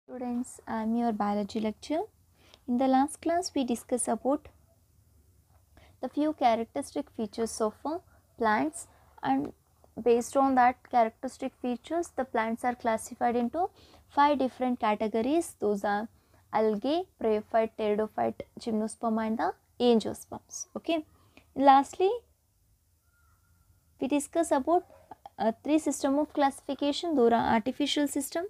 Students, I am your biology lecturer. In the last class, we discussed about the few characteristic features of plants, and based on that characteristic features, the plants are classified into 5 different categories. Those are algae, bryophyte, pteridophyte, gymnosperm and the angiosperms. Okay. Lastly, we discuss about 3 system of classification. Those are artificial system,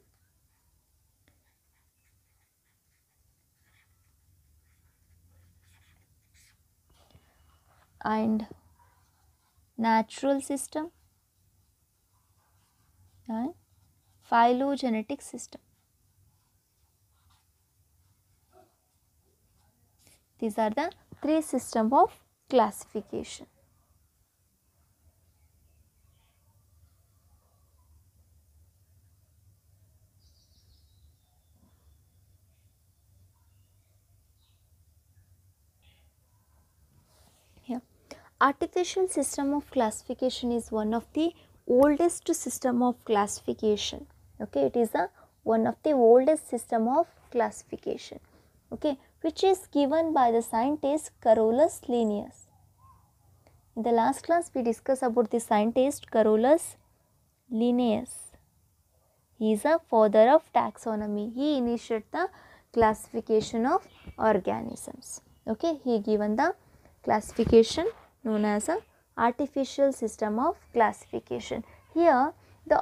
and natural system, and phylogenetic system. These are the 3 system of classification. Here, artificial system of classification is one of the oldest system of classification. Okay, it is one of the oldest system of classification. Okay, which is given by the scientist Carolus Linnaeus. In the last class, we discussed about the scientist Carolus Linnaeus. He is a father of taxonomy. He initiated the classification of organisms. Okay, he given the classification known as a artificial system of classification. Here,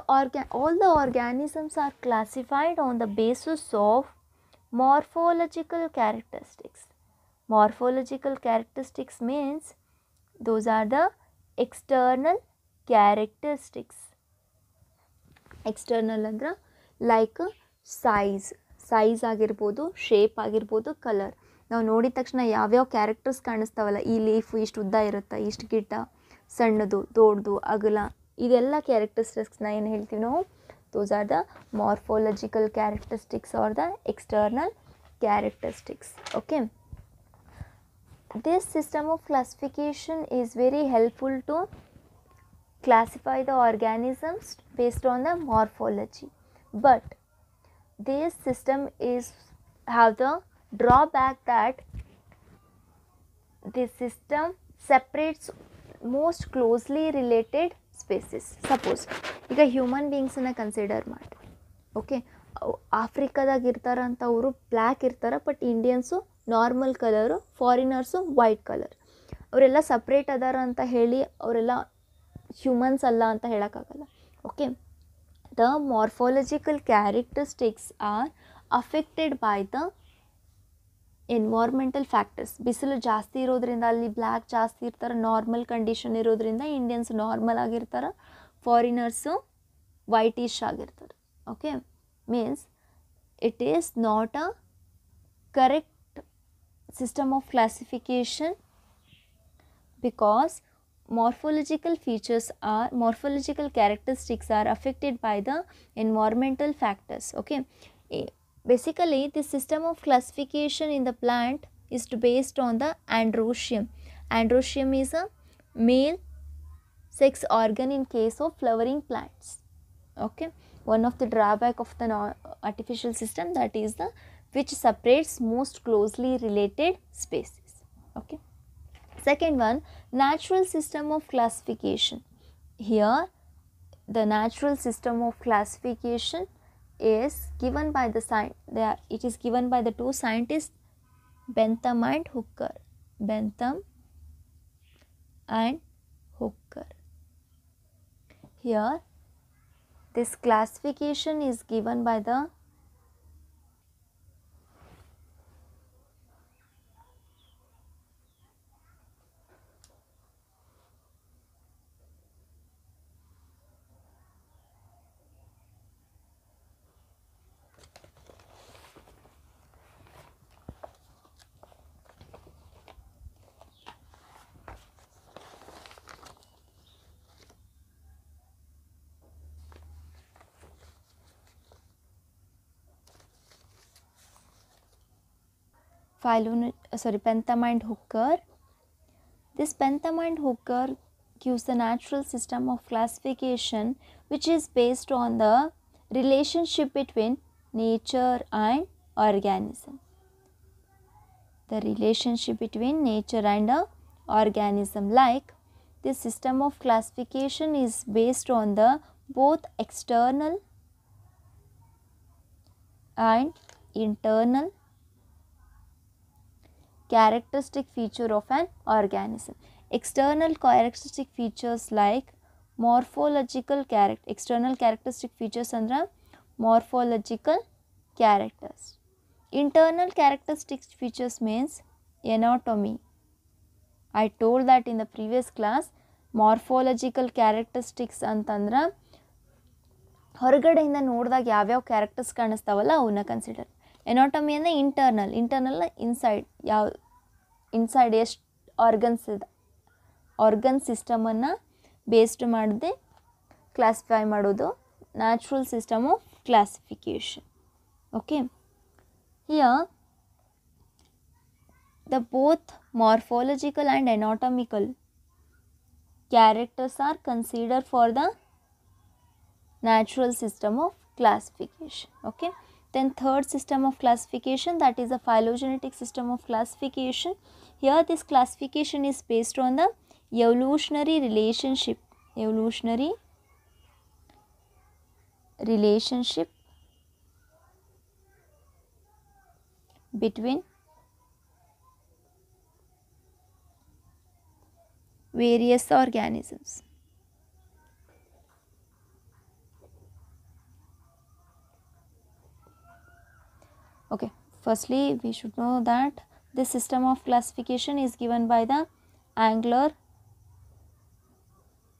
all the organisms are classified on the basis of morphological characteristics. Morphological characteristics means those are the external characteristics. External ಅಂದ್ರೆ like size ಆಗಿರ್ಬೋದು, shape ಆಗಿರ್ಬೋದು, colour. ನಾವು ನೋಡಿದ ತಕ್ಷಣ ಯಾವ್ಯಾವ characters ಕಾಣಿಸ್ತಾವಲ್ಲ, ಈ leaf ಇಷ್ಟು ಉದ್ದ ಇರುತ್ತೆ, ಇಷ್ಟು ಗಿಡ್ಡ, ಸಣ್ಣದು, ದೊಡ್ಡದು, ಅಗಲ, ಇದೆಲ್ಲ ಕ್ಯಾರೆಕ್ಟರಿಸ್ಟಿಕ್ಸ್ನ ಏನು ಹೇಳ್ತೀವಿ ನಾವು? Those are the morphological characteristics are the external characteristics. Okay, this system of classification is very helpful to classify the organisms based on the morphology, but this system have the drawback that this system separates most closely related species. Suppose ಈಗ human ಬೀಯಿಂಗ್ಸನ್ನ consider ಮಾಡಿ. Okay, ಆಫ್ರಿಕಾದಾಗ ಇರ್ತಾರಂಥವರು black ಇರ್ತಾರೆ, but Indians normal colour, foreigners white colour. ಅವರೆಲ್ಲ separate ಅದಾರ ಅಂತ ಹೇಳಿ ಅವರೆಲ್ಲ humans ಅಲ್ಲ ಅಂತ ಹೇಳೋಕ್ಕಾಗಲ್ಲ. Okay, the morphological characteristics are affected by the environmental factors. ಬಿಸಿಲು ಜಾಸ್ತಿ ಇರೋದ್ರಿಂದ ಅಲ್ಲಿ ಬ್ಲ್ಯಾಕ್ ಜಾಸ್ತಿ ಇರ್ತಾರೆ, ನಾರ್ಮಲ್ ಕಂಡೀಷನ್ ಇರೋದ್ರಿಂದ ಇಂಡಿಯನ್ಸ್ ನಾರ್ಮಲ್ ಆಗಿರ್ತಾರೆ, ಫಾರಿನರ್ಸು ವೈಟಿಶ್ ಆಗಿರ್ತಾರೆ. Okay, means it is not a correct system of classification because morphological characteristics are affected by the environmental factors. Okay, basically this system of classification in the plant is based on the androecium. Androecium is a male sex organ in case of flowering plants. Okay, one of the drawback of the artificial system, that is the which separates most closely related species. Okay, second one, natural system of classification. Here the natural system of classification is given by it is given by the two scientists Bentham and Hooker. Bentham and Hooker. Here this classification is given by the Bentham and Hooker. This Bentham and Hooker gives the natural system of classification which is based on the relationship between nature and organism. The relationship between nature and a organism, like this system of classification is based on the both external and internal characteristic feature of an organism. External characteristic features like morphological character, external characteristic features andra morphological characters. Internal characteristic features means anatomy. I told that in the previous class. Morphological characteristics ಅಂತಂದ್ರೆ ಹೊರಗಡೆಯಿಂದ ನೋಡಿದಾಗ ಯಾವ್ಯಾವ characters ಕಾಣಿಸ್ತಾವಲ್ಲ ಅವನ್ನ consider. Anatomy ಅಂದರೆ internal inside ಯಾವ inside ಎಷ್ಟು organs ಇದೆ organ ಸಿಸ್ಟಮನ್ನು based ಮಾಡದೆ ಕ್ಲಾಸಿಫೈ ಮಾಡೋದು natural system of classification. Okay, here the both morphological and anatomical characters are considered for the natural system of classification. Okay, then third system of classification, that is the phylogenetic system of classification. Here this classification is based on the evolutionary relationship between various organisms. Okay, firstly we should know that this system of classification is given by the Angler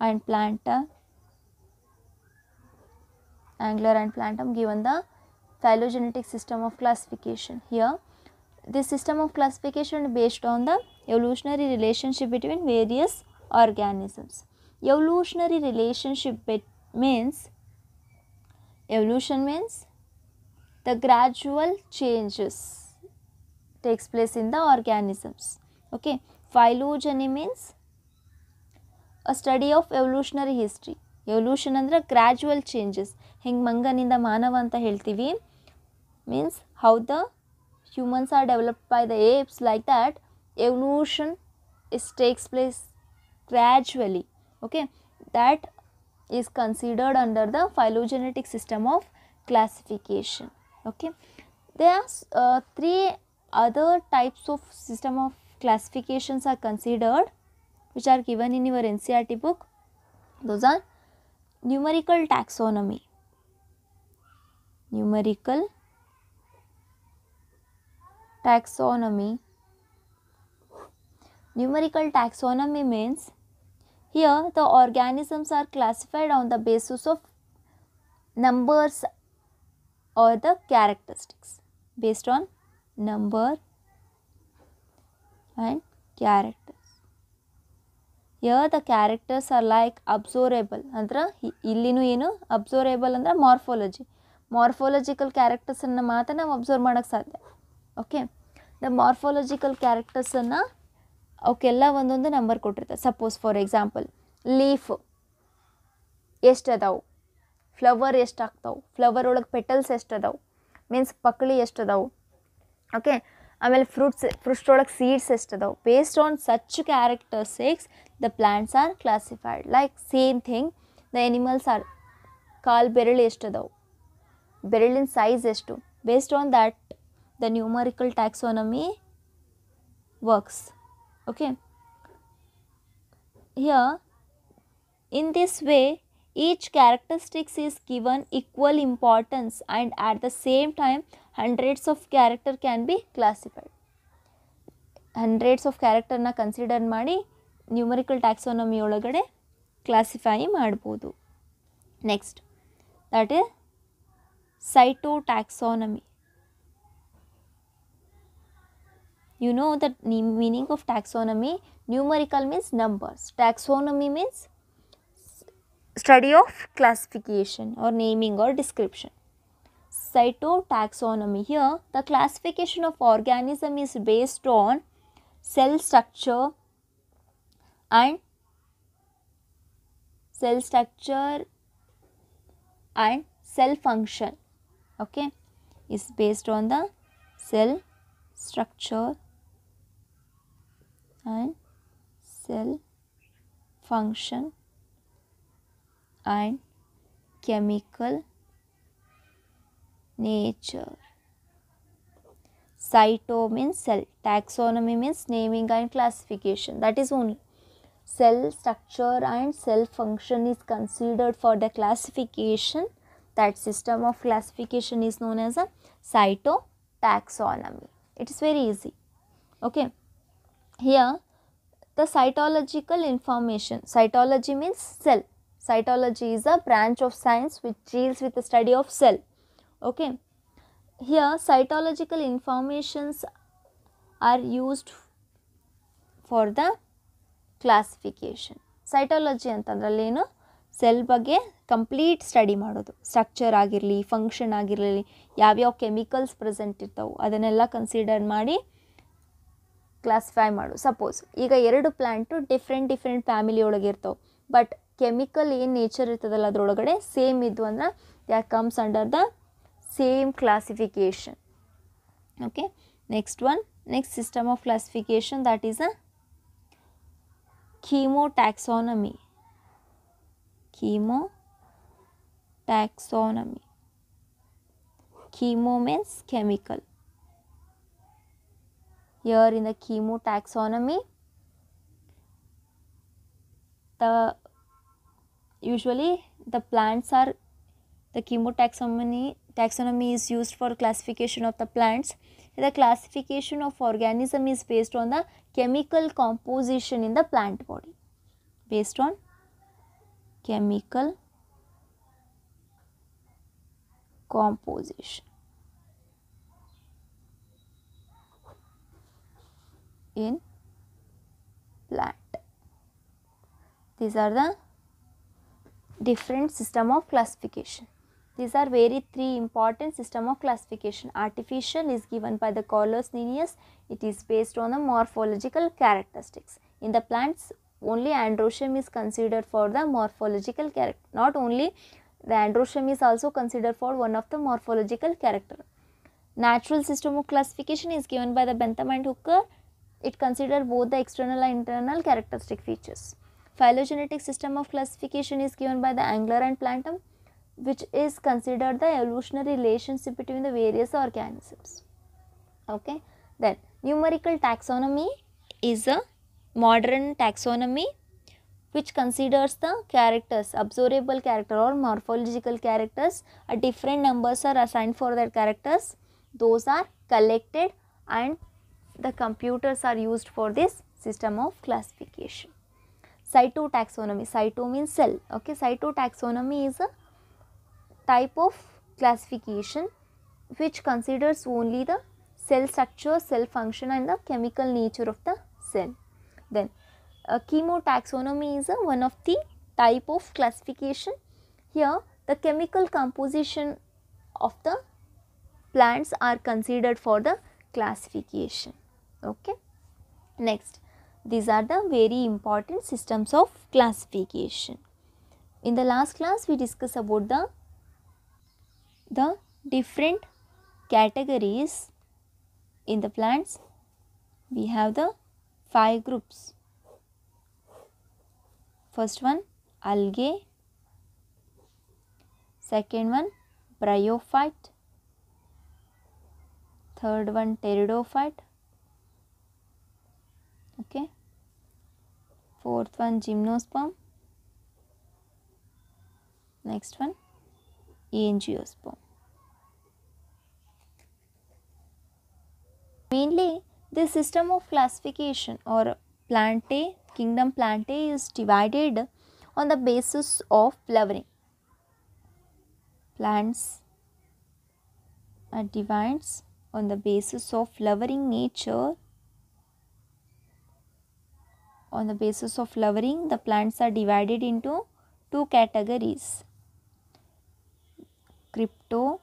and Plantam given the phylogenetic system of classification. Here this system of classification is based on the evolutionary relationship between various organisms. Evolutionary relationship means evolution means the gradual changes takes place in the organisms. Okay, phylogeny means a study of evolutionary history. Evolution ಅಂದ್ರೆ gradual changes. ಹಿಂಗೆ ಮಂಗನಿಂದ ಮಾನವ ಅಂತ ಹೇಳ್ತೀವಿ, means how the humans are developed by the apes, like that evolution takes place gradually. Okay, that is considered under the phylogenetic system of classification. Okay, there are three other types of system of classifications are considered, which are given in your NCERT book. Those are numerical taxonomy. Numerical taxonomy means here the organisms are classified on the basis of numbers or the characteristics, based on number and characters. Here the characters are like observable ಅಂದ್ರೆ ಇಲ್ಲಿನೂ ಏನು ಅಬ್ಸರ್ವೇಬಲ್ ಅಂದರೆ morphological ಕ್ಯಾರೆಕ್ಟರ್ಸನ್ನು ಮಾತ್ರ ನಾವು observe ಮಾಡೋಕ್ಕೆ ಸಾಧ್ಯ. Okay, the morphological ಕ್ಯಾರೆಕ್ಟರ್ಸನ್ನು ಅವಕ್ಕೆಲ್ಲ ಒಂದೊಂದು ನಂಬರ್ ಕೊಟ್ಟಿರ್ತಾರೆ. ಸಪೋಸ್ ಫಾರ್ ಎಕ್ಸಾಂಪಲ್ ಲೀಫ್ ಎಷ್ಟು ಅದಾವು, ಫ್ಲವರ್ ಎಷ್ಟು ಆಗ್ತಾವೆ, ಫ್ಲವರ್ ಒಳಗೆ ಪೆಟಲ್ಸ್ ಎಷ್ಟು ಅದಾವೆ, ಮೀನ್ಸ್ ಪಕ್ಕಳಿ ಎಷ್ಟು ಅದಾವು. ಓಕೆ, ಆಮೇಲೆ ಫ್ರೂಟ್ಸ್ ಒಳಗೆ ಸೀಡ್ಸ್ ಎಷ್ಟು ಅದಾವೆ. Based on such characteristics the plants are classified. Like same thing the animals are ಕಾಲು ಬೆರಳು ಎಷ್ಟು ಅದಾವೆ, ಬೆರಳಿನ ಸೈಜ್ ಎಷ್ಟು. Based on that the numerical taxonomy works. Okay, here in this way each characteristics is given equal importance, and at the same time hundreds of character can be classified. Hundreds of character na consider ಮಾಡಿ numerical taxonomy ಒಳಗಡೆ classify ಮಾಡ್ಬೋದು. Next that is cytotaxonomy. You know the meaning of taxonomy. Numerical means numbers, taxonomy means study of classification or naming or description. Cytotaxonomy, here the classification of organism is based on cell structure and cell function. Okay, is based on the cell structure and cell function and chemical nature. Cyto means cell, taxonomy means naming and classification. That is only. Cell structure and cell function is considered for the classification. That system of classification is known as a cytotaxonomy. It is very easy. Okay. Here the cytological information. Cytology means cell. Cytology is a branch of science which deals with the study of cell. Okay. Here cytological informations are used for the classification. Cytology ಅಂತಂದ್ರಲ್ಲಿ ಏನು cell ಬಗ್ಗೆ complete study ಮಾಡೋದು. Structure ಆಗಿರಲಿ, function ಆಗಿರಲಿ, ಯಾವ್ಯಾವ chemicals present ಇರ್ತಾವೆ ಅದನ್ನೆಲ್ಲ consider ಮಾಡಿ classify ಮಾಡು. ಸಪೋಸ್ ಈಗ 2 ಪ್ಲ್ಯಾಂಟು ಡಿಫ್ರೆಂಟ್ ಫ್ಯಾಮಿಲಿ ಒಳಗೆ ಇರ್ತಾವೆ, ಬಟ್ ಕೆಮಿಕಲ್ ಏನು ನೇಚರ್ ಇರ್ತದಲ್ಲ ಅದರೊಳಗಡೆ ಸೇಮ್ ಇದ್ವು ಅಂದ್ರೆ that comes under the same classification. Okay, next system of classification, that is a chemotaxonomy. Chemo means chemical. Here in the chemotaxonomy, usually the plants are, the chemotaxonomy is used for classification of the plants. The classification of organism is based on the chemical composition in the plant body. Based on chemical composition in plant. These are the different system of classification. These are very 3 important system of classification. Artificial is given by the Carolus Linnaeus. It is based on the morphological characteristics. In the plants, only androecium is considered for the morphological character. Not only, the androecium is also considered for one of the morphological character. Natural system of classification is given by the Bentham and Hooker. It considers both the external and internal characteristic features. Phylogenetic system of classification is given by the Engler and Plantam, which is considered the evolutionary relationship between the various organisms. Okay, then numerical taxonomy is a modern taxonomy which considers the characters, observable character or morphological characters. A different numbers are assigned for their characters. Those are collected and the computers are used for this system of classification. Cytotaxonomy, cyto means cell. Okay, cytotaxonomy is a type of classification which considers only the cell structure, cell function and the chemical nature of the cell. Then chemotaxonomy is one of the type of classification. Here the chemical composition of the plants are considered for the classification. Okay, next, these are the very important systems of classification. In the last class we discussed about the different categories in the plants. We have the 5 groups. First one, algae. Second one, bryophyte. Third one, pteridophyte. Okay. Fourth one, gymnosperm. Next one, angiosperm. Mainly, this system of classification or Plantae, kingdom Plantae is divided on the basis of flowering. Plants are divided on the basis of flowering nature. On the basis of flowering, the plants are divided into 2 categories: cryptogamy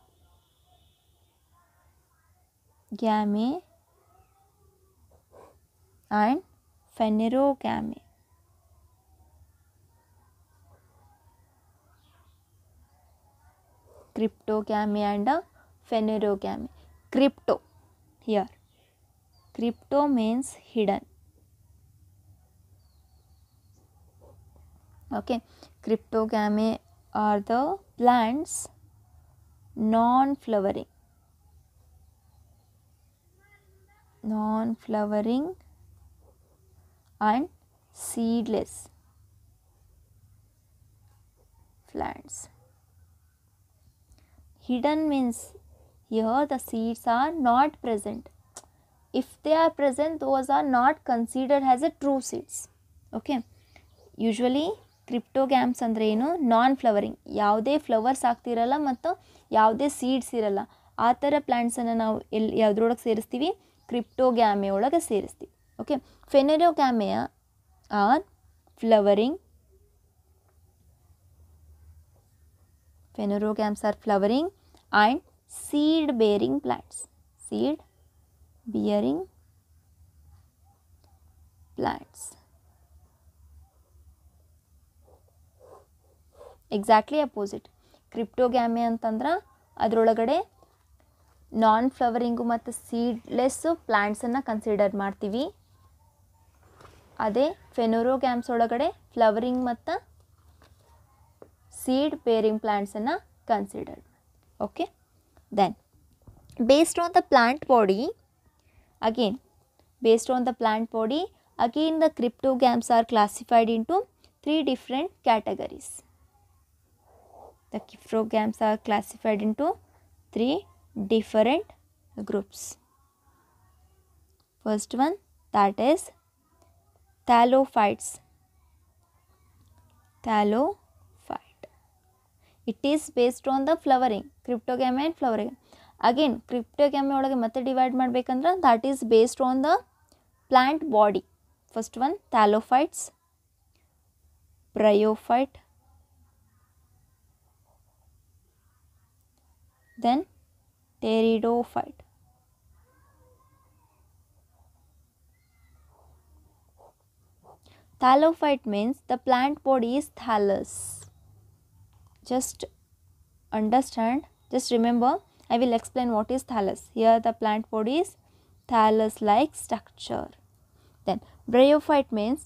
and phanerogamy. Cryptogamy and phanerogamy. Crypto, here crypto means hidden. Okay, cryptogamy are the plants non-flowering and seedless plants. Hidden means here the seeds are not present. If they are present, those are not considered as a true seeds. Okay, usually cryptogams ಅಂದರೆ ಏನು, ನಾನ್ flowering, ಯಾವುದೇ flowers ಆಗ್ತಿರಲ್ಲ ಮತ್ತು ಯಾವುದೇ seeds ಇರಲ್ಲ, ಆ ಥರ ಪ್ಲ್ಯಾಂಟ್ಸನ್ನು ನಾವು ಯಾವುದ್ರೊಳಗೆ ಸೇರಿಸ್ತೀವಿ, ಕ್ರಿಪ್ಟೋಗ್ಯಾಮೆ ಒಳಗೆ ಸೇರಿಸ್ತೀವಿ. ಓಕೆ, ಫೆನೆರೋಗ್ಯಾಮೆಯ are flowering, phanerogams are flowering and seed bearing plants, seed bearing plants. Exactly opposite. Cryptogamae ಅಂತಂದ್ರೆ ಅದರೊಳಗಡೆ ನಾನ್ ಫ್ಲವರಿಂಗು ಮತ್ತು ಸೀಡ್ಲೆಸ್ಸು ಪ್ಲ್ಯಾಂಟ್ಸನ್ನು ಕನ್ಸಿಡರ್ ಮಾಡ್ತೀವಿ. ಅದೇ ಫೆನೋರೋಗ್ಯಾಮ್ಸ್ ಒಳಗಡೆ ಫ್ಲವರಿಂಗ್ ಮತ್ತು ಸೀಡ್ ಬೇರಿಂಗ್ ಪ್ಲ್ಯಾಂಟ್ಸನ್ನು consider. Okay, then based on the plant body, again based on the plant body, again the cryptogams are classified into 3 different categories. The cryptogams are classified into 3 different groups. First one, that is thallophytes. Thallophyte, it is based on the flowering, cryptogamy and flowering. Again cryptogamy ಒಳಗೆ ಮತ್ತೆ divide ಮಾಡಬೇಕಂದ್ರೆ that is based on the plant body. First one, thallophytes, bryophyte, then pteridophyte. Thallophyte means the plant body is thallus. Just understand, just remember, I will explain what is thallus. Here the plant body is thallus like structure. Then bryophyte means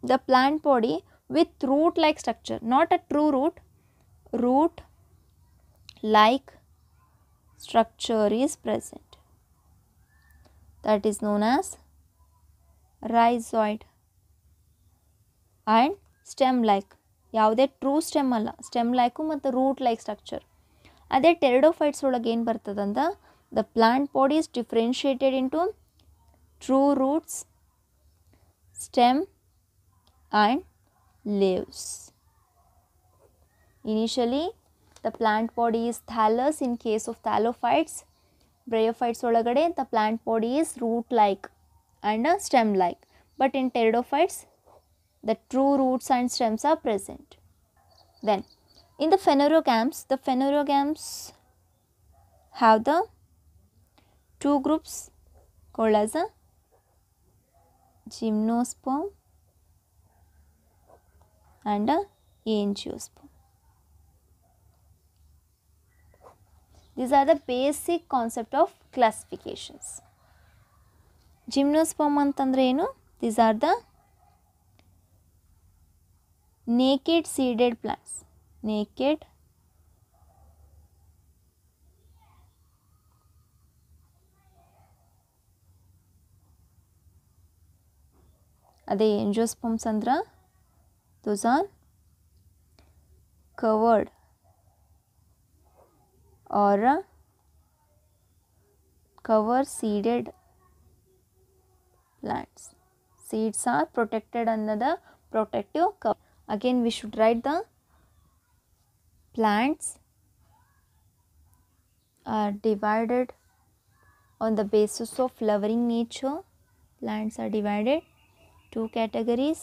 the plant body with root like structure, not a true root, root like structure is present. That is known as rhizoid. And stem like, ಯಾವುದೇ true stem ಅಲ್ಲ, stem like ಮತ್ತು root like structure. ಅದೇ pteridophytes ಒಳಗೆ ಏನು ಬರ್ತದಂದ, the plant body is differentiated into true roots, stem and leaves. Initially the plant body is thallus in case of thallophytes. Bryophytes ಒಳಗಡೆ the plant body is root like and a stem like, but in pteridophytes the true roots and stems are present. Then in the phanerogams have the 2 groups called as a gymnosperm and a angiosperm. These are the basic concept of classifications. Gymnosperm ಅಂತಂದ್ರೆ ಏನು? These are the naked seeded plants. Naked ಅದೇ angiosperms ಅಂದ್ರೆ those are covered or cover seeded plants. Seeds are protected under the protective cover. Again we should write the plants are divided on the basis of flowering nature. Plants are divided 2 categories.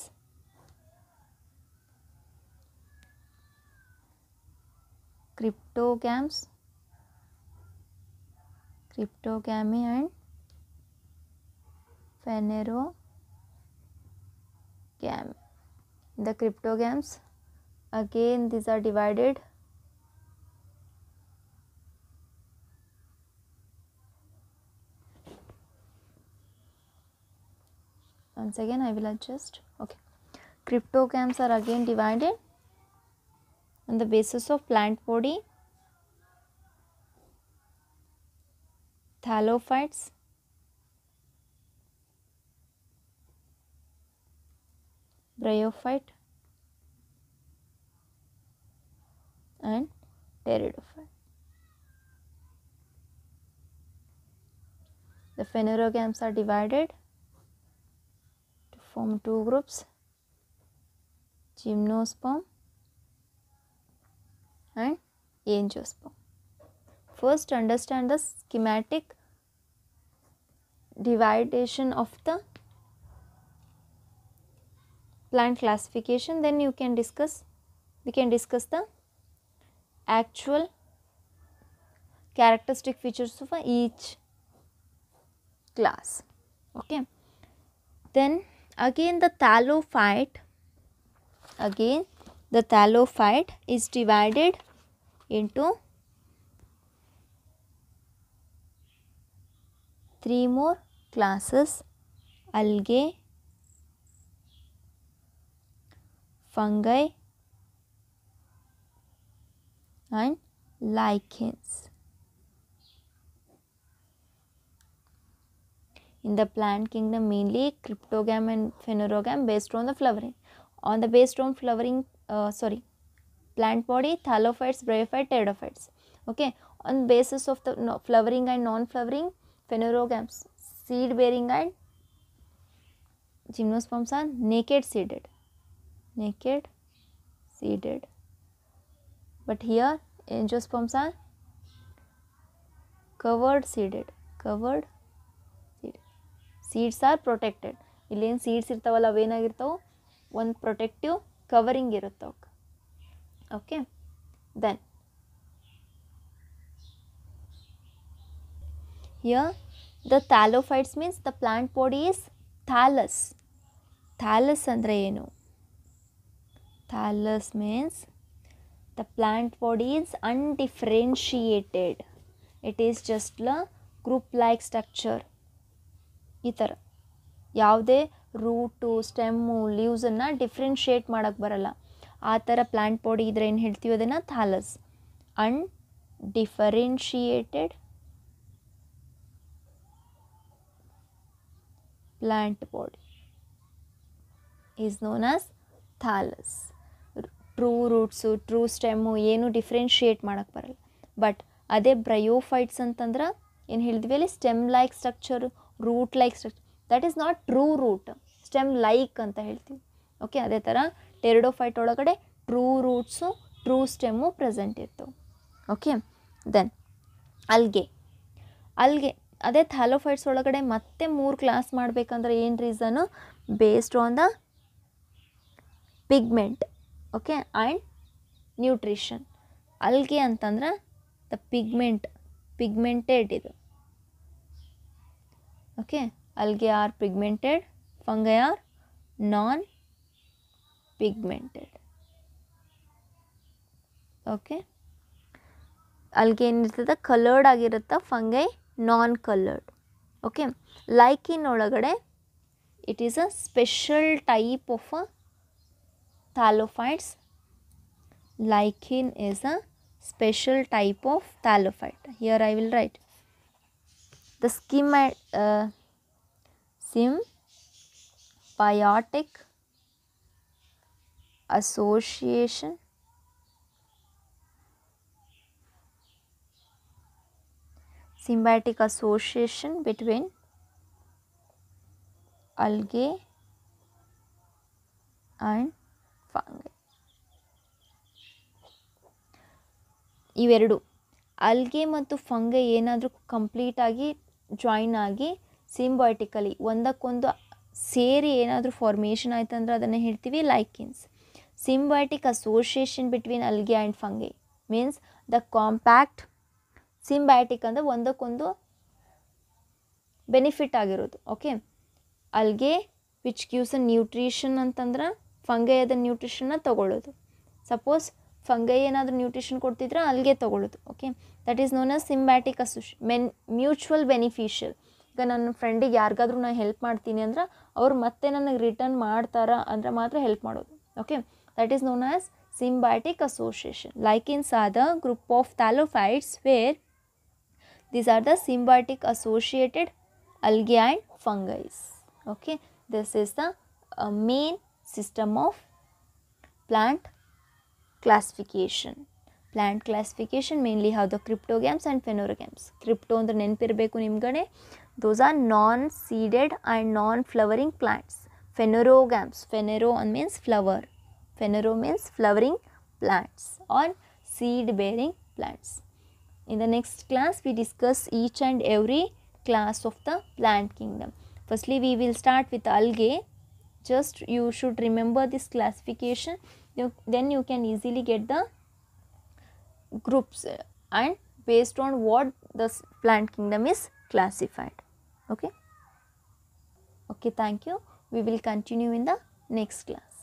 Cryptogamy and phanerogamy. The cryptogams, again these are divided once again I will adjust. Okay, cryptogams are again divided on the basis of plant body, thallophytes, bryophyte and pteridophyte. The phanerogams are divided to form two groups, gymnosperm and angiosperm. First, understand the schematic dividation of the plant classification, then we can discuss the actual characteristic features of each class. Okay, then again the thallophyte is divided into three more classes: algae, fungi and lichens. In the plant kingdom, mainly cryptogam and phanerogam based on the flowering. Plant body, thallophytes, bryophytes, pteridophytes. Okay, on basis of the flowering and non-flowering, phanerogams, seed bearing, and gymnosperms are naked seeded. But here angiosperms are covered seeded. Seeds are protected. ಇಲ್ಲೇನು seeds ಇರ್ತಾವಲ್ಲ ಅವೇನಾಗಿರ್ತಾವೆ, ಒಂದು protective covering ಇರುತ್ತೆ ಅವಕ್ಕೆ. Okay, then here the thallophytes means the plant body is thallus. Thallus ಅಂದರೆ ಏನು? Thallus means the plant body is undifferentiated. It is just a group like structure. ಈ ಥರ ಯಾವುದೇ ರೂಟು, ಸ್ಟೆಮ್ಮು, ಲೀವ್ಸನ್ನು ಡಿಫ್ರೆನ್ಷಿಯೇಟ್ ಮಾಡೋಕ್ಕೆ ಬರಲ್ಲ. ಆ ಥರ ಪ್ಲ್ಯಾಂಟ್ ಬಾಡಿ ಇದ್ರೆ ಏನು ಹೇಳ್ತೀವಿ ಅದನ್ನು? Thallus. Undifferentiated plant body is known as thallus. True roots, true stem ಏನು ಡಿಫ್ರೆನ್ಷಿಯೇಟ್ ಮಾಡೋಕ್ಕೆ ಬರಲ್ಲ. ಬಟ್ ಅದೇ ಬ್ರಯೋಫೈಟ್ಸ್ ಅಂತಂದ್ರೆ ಏನು ಹೇಳಿದ್ವಿ ಅಲ್ಲಿ? Stem like structure, root like structure. That is not true root, stem like ಅಂತ ಹೇಳ್ತೀವಿ. ಓಕೆ, ಅದೇ ಥರ ಟೆರಿಡೋಫೈಟ್ ಒಳಗಡೆ true roots, true stem present ಇರ್ತವೆ. ಓಕೆ, ದೆನ್ ಅಲ್ಗೆ ಅದೇ ಥ್ಯಾಲೋಫೈಟ್ಸ್ ಒಳಗಡೆ ಮತ್ತೆ 3 ಕ್ಲಾಸ್ ಮಾಡಬೇಕಂದ್ರೆ ಏನು reason? Based on the pigment. Okay, and nutrition. Algae ಅಂತಂದ್ರೆ ದ ಪಿಗ್ಮೆಂಟೆಡ್ ಇದು. Okay, algae are pigmented, fungi are non pigmented. Okay, algae ಏನಿರ್ತದೆ coloured ಆಗಿರುತ್ತೆ, fungi non coloured. Okay, lichen ಒಳಗಡೆ it is a special type of thallophytes. Lichen is a special type of thallophyte. Here I will write the symbiotic association between algae and fungi. ಇವೆರಡು ಅಲ್ಗೆ ಮತ್ತು fungi ಏನಾದರೂ ಕಂಪ್ಲೀಟಾಗಿ join ಆಗಿ ಸಿಂಬಯೋಟಿಕಲಿ ಒಂದಕ್ಕೊಂದು ಸೇರಿ ಏನಾದರೂ formation ಆಯ್ತಂದ್ರೆ ಅದನ್ನು ಹೇಳ್ತೀವಿ lichens. Symbiotic association between algae and fungi means the compact. Symbiotic ಅಂದರೆ ಒಂದಕ್ಕೊಂದು ಬೆನಿಫಿಟ್ ಆಗಿರೋದು. Okay, algae which gives a nutrition ಅಂತಂದ್ರೆ ಫಂಗೈ ಅದನ್ನು ನ್ಯೂಟ್ರಿಷನ್ನ ತೊಗೊಳ್ಳೋದು. ಸಪೋಸ್ ಫಂಗೈ ಏನಾದರೂ ನ್ಯೂಟ್ರಿಷನ್ ಕೊಡ್ತಿದ್ರೆ ಅಲ್ಗೆ ತೊಗೊಳ್ಳೋದು. Okay, that is known as symbiotic association, mutual beneficial. ಈಗ ನನ್ನ ಫ್ರೆಂಡಿಗೆ ಯಾರಿಗಾದ್ರೂ ನಾನು ಹೆಲ್ಪ್ ಮಾಡ್ತೀನಿ ಅಂದ್ರೆ ಅವ್ರು ಮತ್ತೆ ನನಗೆ ರಿಟರ್ನ್ ಮಾಡ್ತಾರ ಅಂದರೆ ಮಾತ್ರ ಹೆಲ್ಪ್ ಮಾಡೋದು. Okay, that is known as symbiotic association. Like in SADA group of thallophytes where these are the symbiotic associated algae and fungi. Okay, this is the main system of plant classification. Plant classification mainly have the cryptogams and phanerogams. Crypto andre ನೆನಪಿರಬೇಕು ನಿಮ್ಗಡೆ, those are non-seeded and non-flowering plants. Phanerogams, phanero means flower, phanero means flowering plants or seed bearing plants. In the next class we discuss each and every class of the plant kingdom. Firstly we will start with algae. Just you should remember this classification, then you can easily get the groups and based on what the plant kingdom is classified. Okay, thank you. We will continue in the next class.